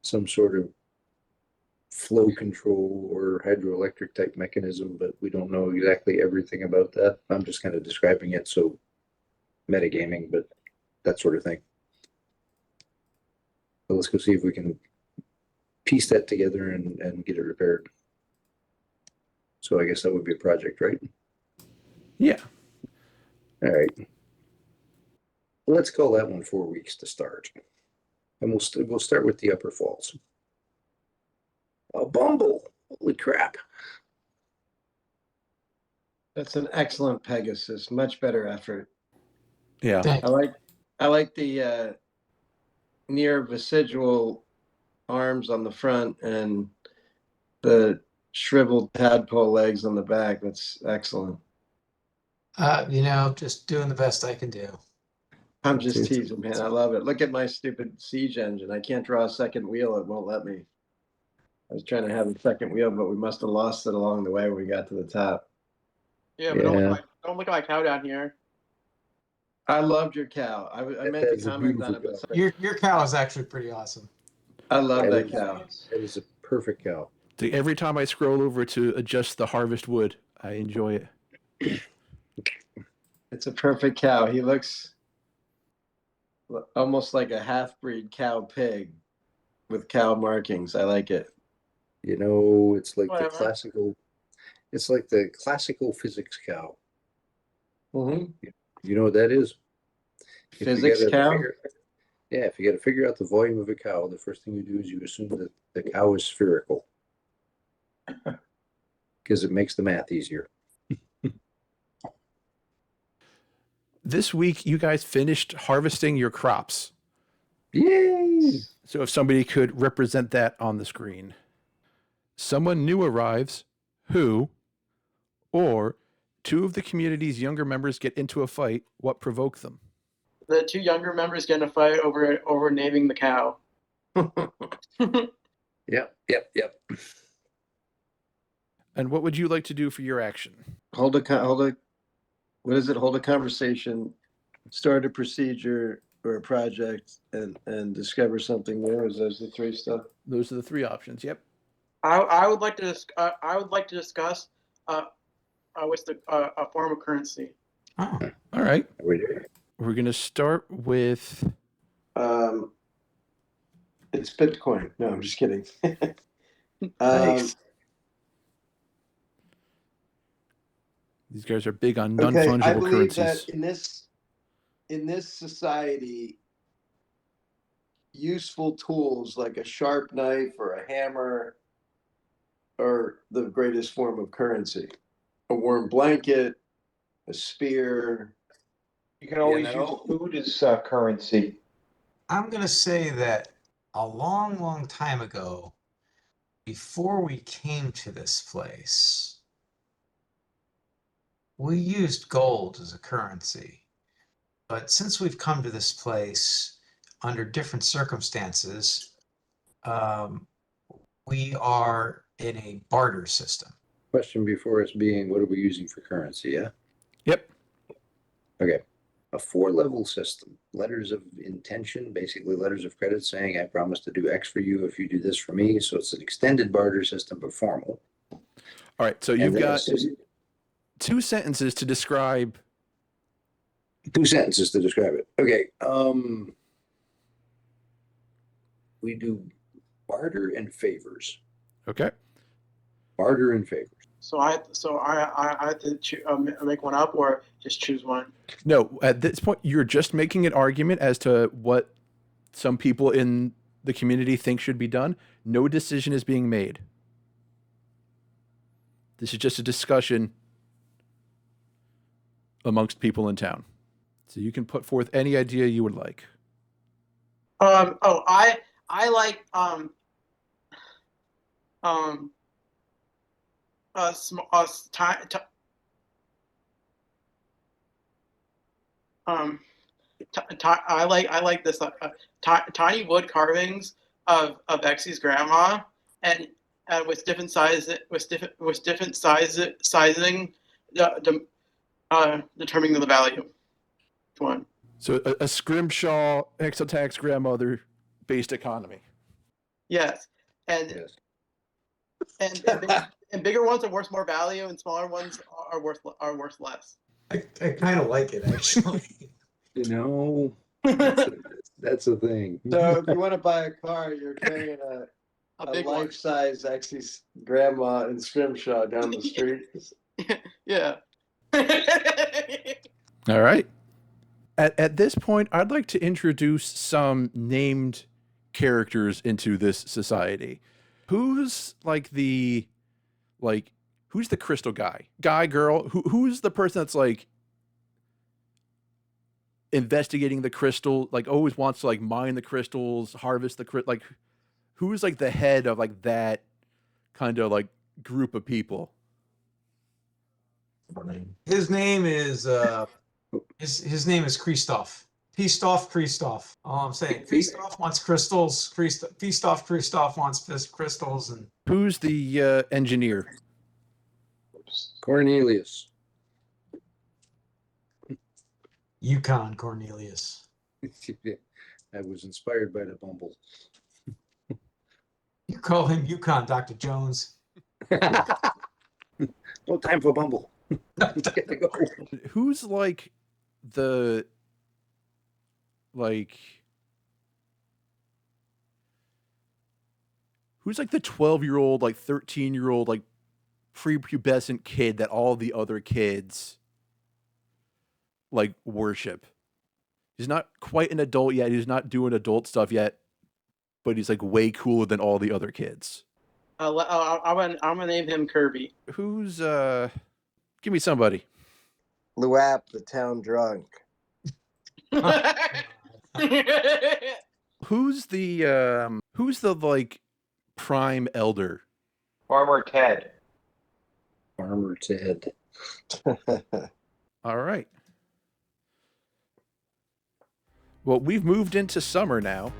some sort of flow control or hydroelectric type mechanism, but we don't know exactly everything about that. I'm just kind of describing it, so metagaming, but that sort of thing. So let's go see if we can piece that together and get it repaired. So I guess that would be a project, right? Yeah. All right. Let's call that one 4 weeks to start. And we'll start with the upper falls. A bumble. Holy crap. That's an excellent Pegasus. Much better effort. Yeah. Thank I like the near vestigial arms on the front and the shriveled tadpole legs on the back. That's excellent. Just doing the best I can do. I'm just teasing, man. I love it. Look at my stupid siege engine. I can't draw a second wheel. It won't let me. I was trying to have a second wheel, but we must have lost it along the way when we got to the top. Yeah, but don't look at my cow down here. I loved your cow. I meant to That's a comment on it, beautiful but cow. Your cow is actually pretty awesome. I love that is- cow. That is a perfect cow. Every time I scroll over to adjust the harvest wood, I enjoy it. It's a perfect cow. He looks almost like a half-breed cow pig with cow markings. I like it. You know, it's like Whatever. it's like the classical physics cow. Mm-hmm. You know what that is? If you Physics gotta cow? if you got to figure out the volume of a cow, the first thing you do is you assume that the cow is spherical because it makes the math easier. This week, you guys finished harvesting your crops. Yay! So if somebody could represent that on the screen. Someone new arrives, who, or two of the community's younger members get into a fight, what provoked them? The two younger members get in a fight over naming the cow. Yep. And what would you like to do for your action? Hold a, what is it? Hold a conversation, start a procedure or a project, and discover something new. Is those the three stuff? Those are the three options. Yep. I would like to discuss what's a form of currency. Oh, All right. We're We're going to start with. It's Bitcoin. No, I'm just kidding. Nice. These guys are big on Okay, I non-fungible believe currencies. that in this society, useful tools like a sharp knife or a hammer are the greatest form of currency. A warm blanket, a spear. You can always You know? use food as currency. I'm going to say that a long, long time ago, before we came to this place, we used gold as a currency. But since we've come to this place under different circumstances, we are in a barter system. question before us being, what are we using for currency? Yeah. Yep. Okay. A 4-level system. Letters of intention, basically letters of credit saying, I promise to do X for you if you do this for me. So it's an extended barter system, but formal. All right. So you've And then got it's just 2 sentences to describe. 2 sentences to describe it. Okay. We do barter and favors. Okay. Barter and favors. So I have to make one up or just choose one. No, at this point, you're just making an argument as to what some people in the community think should be done. No decision is being made. This is just a discussion amongst people in town. So you can put forth any idea you would like. I like I like this tiny wood carvings of Exy's grandma and with different sizing determining the value. One. So a scrimshaw Exotax grandmother based economy. Yes, and Yes. and bigger ones are worth more value, and smaller ones are worth less. I kind of like it, actually. You know, that's a thing. So if you want to buy a car, you're carrying a big one. life-size Exy's grandma in Scrimshaw down the street. Yeah. All right. At this point, I'd like to introduce some named characters into this society. Who's who's the crystal guy? Guy, girl? Who's the person that's like investigating the crystal, like always wants to like mine the crystals, harvest the like who's like the head of like that kind of like group of people? His name is his name is Christoph. Christoph. All I'm saying, Christoph wants crystals. Christoph wants crystals, and Who's the engineer? Cornelius. Yukon Cornelius. I was inspired by the Bumble. You call him Yukon, Dr. Jones. No time for Bumble. Gotta go. Who's like the like who's like the 12-year-old, like 13-year-old, like prepubescent kid that all the other kids like worship? He's not quite an adult yet. He's not doing adult stuff yet, but he's like way cooler than all the other kids. I'm gonna name him Kirby. Who's give me somebody. Luap, the town drunk. Who's the like prime elder? Farmer Ted. Farmer Ted. All right. Well, we've moved into summer now.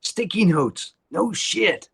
Sticky notes. No shit.